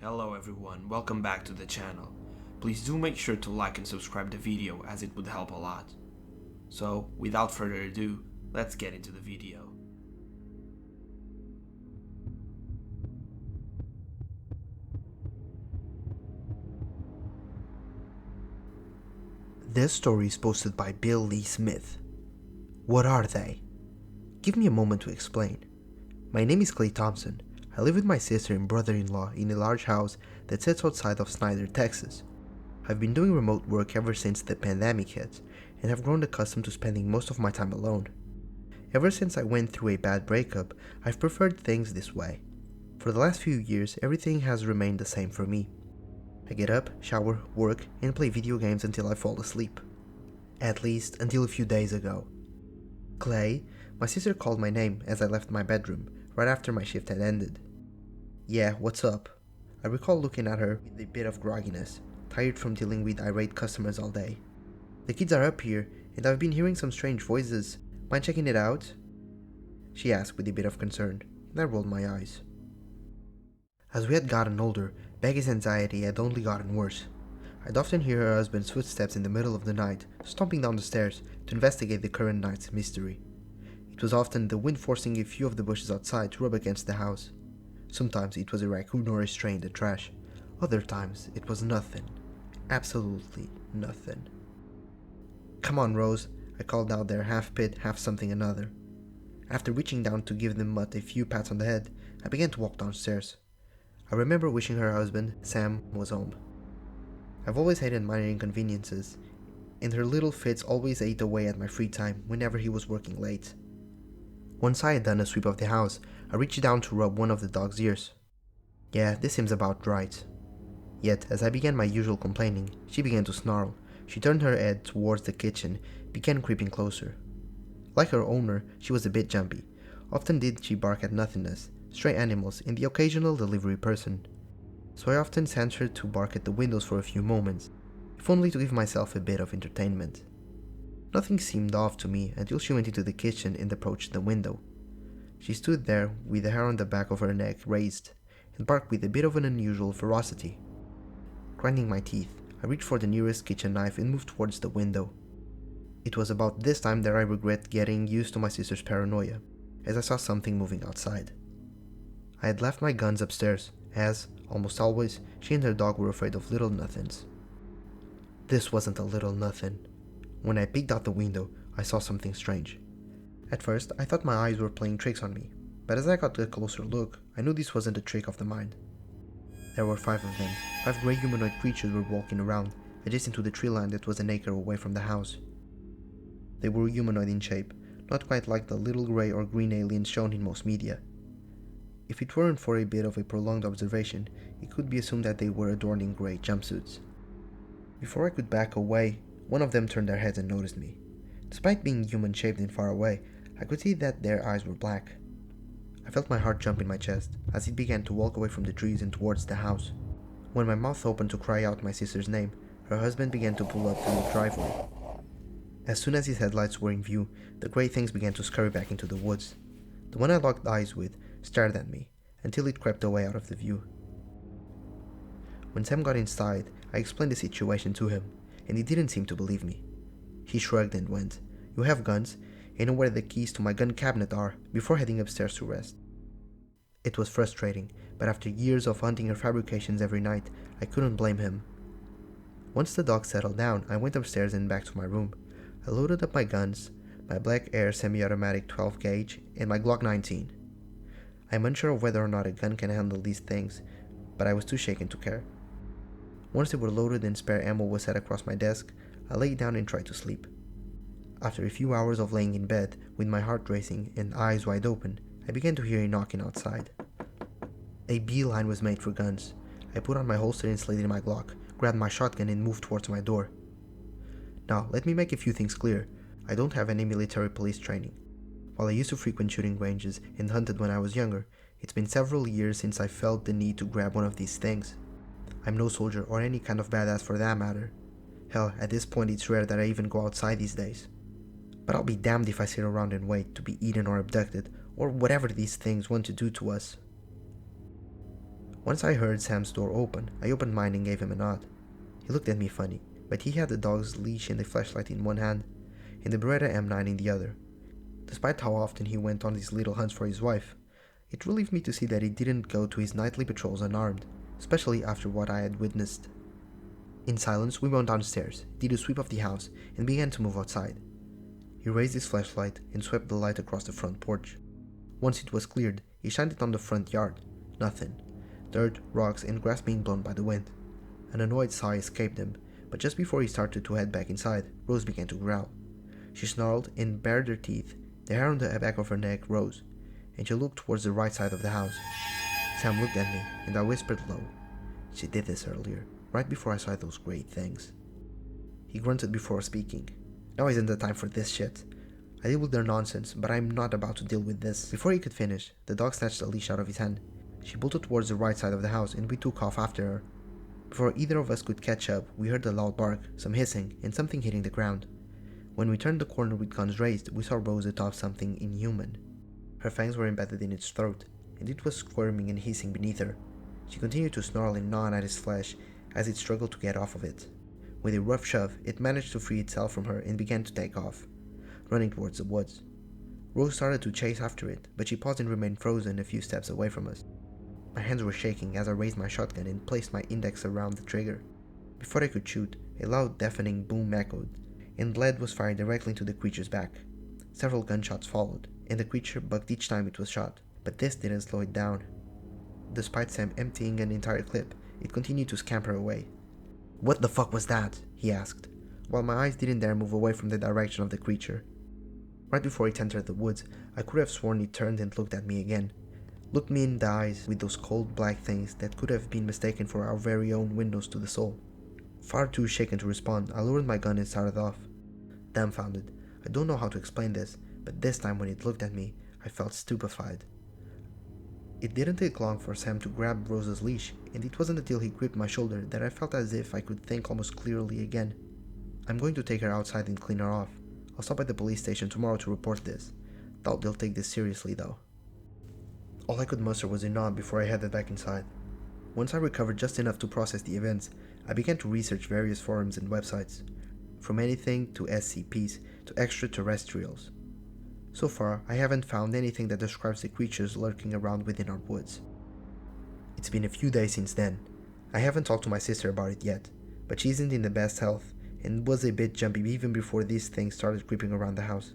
Hello everyone, welcome back to the channel. Please do make sure to like and subscribe the video as it would help a lot. So, without further ado, let's get into the video. This story is posted by Bill Lee Smith. What are they? Give me a moment to explain. My name is Clay Thompson. I live with my sister and brother-in-law in a large house that sits outside of Snyder, Texas. I've been doing remote work ever since the pandemic hit, and have grown accustomed to spending most of my time alone. Ever since I went through a bad breakup, I've preferred things this way. For the last few years, everything has remained the same for me. I get up, shower, work, and play video games until I fall asleep. At least until a few days ago. Clay, my sister called my name as I left my bedroom, right after my shift had ended. Yeah, what's up? I recall looking at her with a bit of grogginess, tired from dealing with irate customers all day. The kids are up here, and I've been hearing some strange voices. Mind checking it out? She asked with a bit of concern, and I rolled my eyes. As we had gotten older, Becky's anxiety had only gotten worse. I'd often hear her husband's footsteps in the middle of the night, stomping down the stairs to investigate the current night's mystery. It was often the wind forcing a few of the bushes outside to rub against the house. Sometimes it was a raccoon or a stray in the trash. Other times it was nothing. Absolutely nothing. Come on, Rose, I called out there, half pit, half something another. After reaching down to give the mutt a few pats on the head, I began to walk downstairs. I remember wishing her husband, Sam, was home. I've always hated minor inconveniences, and her little fits always ate away at my free time whenever he was working late. Once I had done a sweep of the house, I reached down to rub one of the dog's ears. Yeah, this seems about right. Yet, as I began my usual complaining, she began to snarl. She turned her head towards the kitchen, began creeping closer. Like her owner, she was a bit jumpy. Often did she bark at nothingness, stray animals, and the occasional delivery person. So I often sent her to bark at the windows for a few moments, if only to give myself a bit of entertainment. Nothing seemed off to me until she went into the kitchen and approached the window. She stood there with the hair on the back of her neck raised, and barked with a bit of an unusual ferocity. Grinding my teeth, I reached for the nearest kitchen knife and moved towards the window. It was about this time that I regret getting used to my sister's paranoia, as I saw something moving outside. I had left my guns upstairs, as, almost always, she and her dog were afraid of little nothings. This wasn't a little nothing. When I peeked out the window, I saw something strange. At first, I thought my eyes were playing tricks on me, but as I got a closer look, I knew this wasn't a trick of the mind. There were 5 of them. 5 grey humanoid creatures were walking around, adjacent to the tree line that was an acre away from the house. They were humanoid in shape, not quite like the little grey or green aliens shown in most media. If it weren't for a bit of a prolonged observation, it could be assumed that they were adorned in grey jumpsuits. Before I could back away, one of them turned their heads and noticed me. Despite being human-shaped and far away, I could see that their eyes were black. I felt my heart jump in my chest as it began to walk away from the trees and towards the house. When my mouth opened to cry out my sister's name, her husband began to pull up through the driveway. As soon as his headlights were in view, the grey things began to scurry back into the woods. The one I locked eyes with stared at me until it crept away out of the view. When Sam got inside, I explained the situation to him, and he didn't seem to believe me. He shrugged and went, "You have guns, and know where the keys to my gun cabinet are," before heading upstairs to rest. It was frustrating, but after years of hunting her fabrications every night, I couldn't blame him. Once the dog settled down, I went upstairs and back to my room. I loaded up my guns, my Black Air semi-automatic 12 gauge, and my Glock 19. I'm unsure of whether or not a gun can handle these things, but I was too shaken to care. Once they were loaded and spare ammo was set across my desk, I lay down and tried to sleep. After a few hours of laying in bed, with my heart racing and eyes wide open, I began to hear a knocking outside. A beeline was made for guns. I put on my holster and slid in my Glock, grabbed my shotgun and moved towards my door. Now, let me make a few things clear. I don't have any military police training. While I used to frequent shooting ranges and hunted when I was younger, it's been several years since I felt the need to grab one of these things. I'm no soldier or any kind of badass for that matter. Hell, at this point it's rare that I even go outside these days. But I'll be damned if I sit around and wait to be eaten or abducted, or whatever these things want to do to us. Once I heard Sam's door open, I opened mine and gave him a nod. He looked at me funny, but he had the dog's leash and the flashlight in one hand, and the Beretta M9 in the other. Despite how often he went on these little hunts for his wife, it relieved me to see that he didn't go to his nightly patrols unarmed, especially after what I had witnessed. In silence, we went downstairs, did a sweep of the house, and began to move outside. He raised his flashlight and swept the light across the front porch. Once it was cleared, he shined it on the front yard. Nothing. Dirt, rocks, and grass being blown by the wind. An annoyed sigh escaped him, but just before he started to head back inside, Rose began to growl. She snarled and bared her teeth. The hair on the back of her neck rose, and she looked towards the right side of the house. Sam looked at me, and I whispered low. She did this earlier, right before I saw those great things. He grunted before speaking. Now isn't the time for this shit. I deal with their nonsense, but I'm not about to deal with this. Before he could finish, the dog snatched the leash out of his hand. She bolted towards the right side of the house, and we took off after her. Before either of us could catch up, we heard a loud bark, some hissing, and something hitting the ground. When we turned the corner with guns raised, we saw Rose atop something inhuman. Her fangs were embedded in its throat, and it was squirming and hissing beneath her. She continued to snarl and gnaw at his flesh as it struggled to get off of it. With a rough shove, it managed to free itself from her and began to take off, running towards the woods. Rose started to chase after it, but she paused and remained frozen a few steps away from us. My hands were shaking as I raised my shotgun and placed my index around the trigger. Before I could shoot, a loud deafening boom echoed, and lead was fired directly into the creature's back. Several gunshots followed, and the creature bucked each time it was shot, but this didn't slow it down. Despite Sam emptying an entire clip, it continued to scamper away. "What the fuck was that?" he asked, while my eyes didn't dare move away from the direction of the creature. Right before it entered the woods, I could have sworn it turned and looked at me again. Looked me in the eyes with those cold black things that could have been mistaken for our very own windows to the soul. Far too shaken to respond, I lowered my gun and started off. Dumbfounded. I don't know how to explain this, but this time when it looked at me, I felt stupefied. It didn't take long for Sam to grab Rose's leash, and it wasn't until he gripped my shoulder that I felt as if I could think almost clearly again. "I'm going to take her outside and clean her off. I'll stop at the police station tomorrow to report this. Doubt they'll take this seriously though." All I could muster was a nod before I headed back inside. Once I recovered just enough to process the events, I began to research various forums and websites, from anything to SCPs to extraterrestrials. So far, I haven't found anything that describes the creatures lurking around within our woods. It's been a few days since then. I haven't talked to my sister about it yet, but she isn't in the best health and was a bit jumpy even before these things started creeping around the house.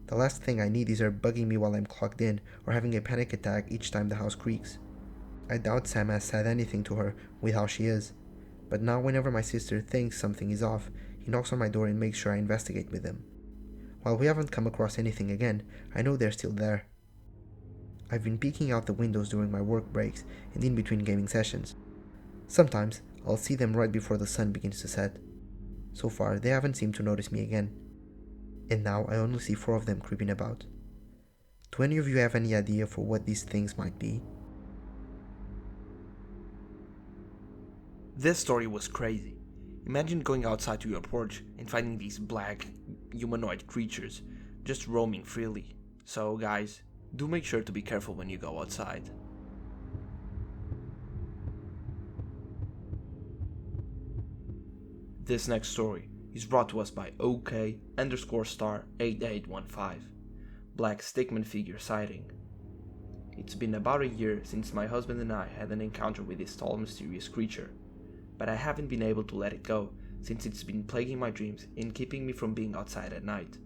The last thing I need is her bugging me while I'm clocked in or having a panic attack each time the house creaks. I doubt Sam has said anything to her with how she is, but now whenever my sister thinks something is off, he knocks on my door and makes sure I investigate with him. While we haven't come across anything again, I know they're still there. I've been peeking out the windows during my work breaks and in between gaming sessions. Sometimes, I'll see them right before the sun begins to set. So far, they haven't seemed to notice me again. And now I only see 4 of them creeping about. Do any of you have any idea for what these things might be? This story was crazy. Imagine going outside to your porch and finding these black, humanoid creatures just roaming freely. So guys, do make sure to be careful when you go outside. This next story is brought to us by OK_star8815, Black Stickman Figure Sighting. It's been about a year since my husband and I had an encounter with this tall, mysterious creature, but I haven't been able to let it go since it's been plaguing my dreams and keeping me from being outside at night.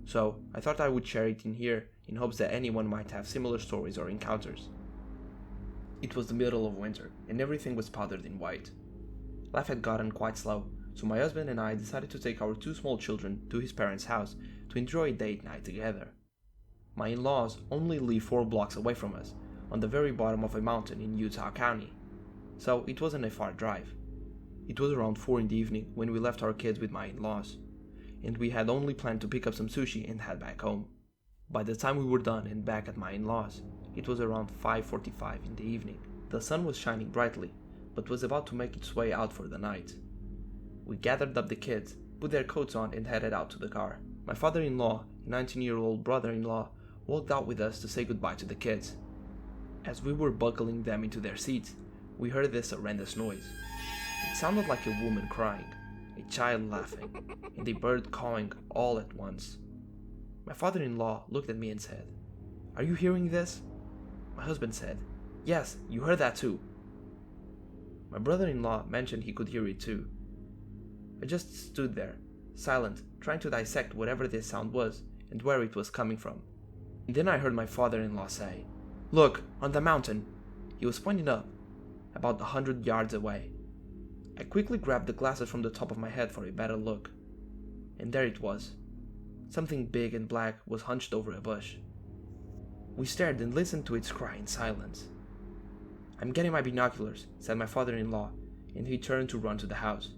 So I thought I would share it in here in hopes that anyone might have similar stories or encounters. It was the middle of winter and everything was powdered in white. Life had gotten quite slow, so my husband and I decided to take our 2 small children to his parents' house to enjoy a date night together. My in-laws only live 4 blocks away from us, on the very bottom of a mountain in Utah County, so it wasn't a far drive. It was around 4 in the evening when we left our kids with my in-laws, and we had only planned to pick up some sushi and head back home. By the time we were done and back at my in-laws, it was around 5:45 in the evening. The sun was shining brightly, but was about to make its way out for the night. We gathered up the kids, put their coats on and headed out to the car. My father-in-law and 19-year-old brother-in-law walked out with us to say goodbye to the kids. As we were buckling them into their seats, we heard this horrendous noise. It sounded like a woman crying, a child laughing, and a bird cawing all at once. My father-in-law looked at me and said, "Are you hearing this?" My husband said, "Yes, you heard that too." My brother-in-law mentioned he could hear it too. I just stood there, silent, trying to dissect whatever this sound was and where it was coming from. And then I heard my father-in-law say, "Look, on the mountain." He was pointing up, about 100 yards away. I quickly grabbed the glasses from the top of my head for a better look. And there it was. Something big and black was hunched over a bush. We stared and listened to its cry in silence. "I'm getting my binoculars," said my father-in-law, and he turned to run to the house.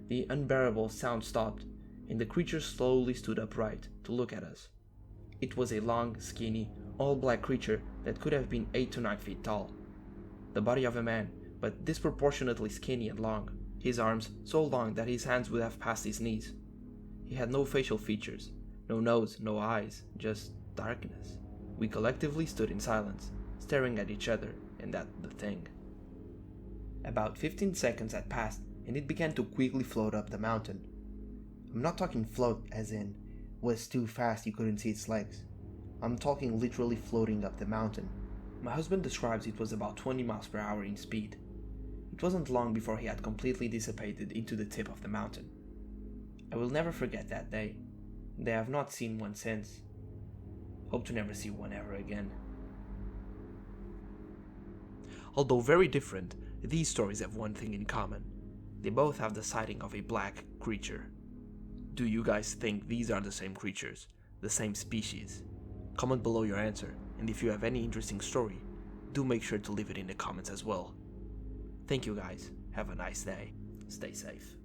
The unbearable sound stopped, and the creature slowly stood upright to look at us. It was a long, skinny, all-black creature that could have been 8 to 9 feet tall. The body of a man, but disproportionately skinny and long, his arms so long that his hands would have passed his knees. He had no facial features, no nose, no eyes, just darkness. We collectively stood in silence, staring at each other and at the thing. About 15 seconds had passed, and it began to quickly float up the mountain. I'm not talking float as in was too fast you couldn't see its legs. I'm talking literally floating up the mountain. My husband describes it was about 20 miles per hour in speed. It wasn't long before he had completely dissipated into the tip of the mountain. I will never forget that day, and I have not seen one since. Hope to never see one ever again. Although very different, these stories have one thing in common. They both have the sighting of a black creature. Do you guys think these are the same creatures, the same species? Comment below your answer, and if you have any interesting story, do make sure to leave it in the comments as well. Thank you guys, have a nice day, stay safe.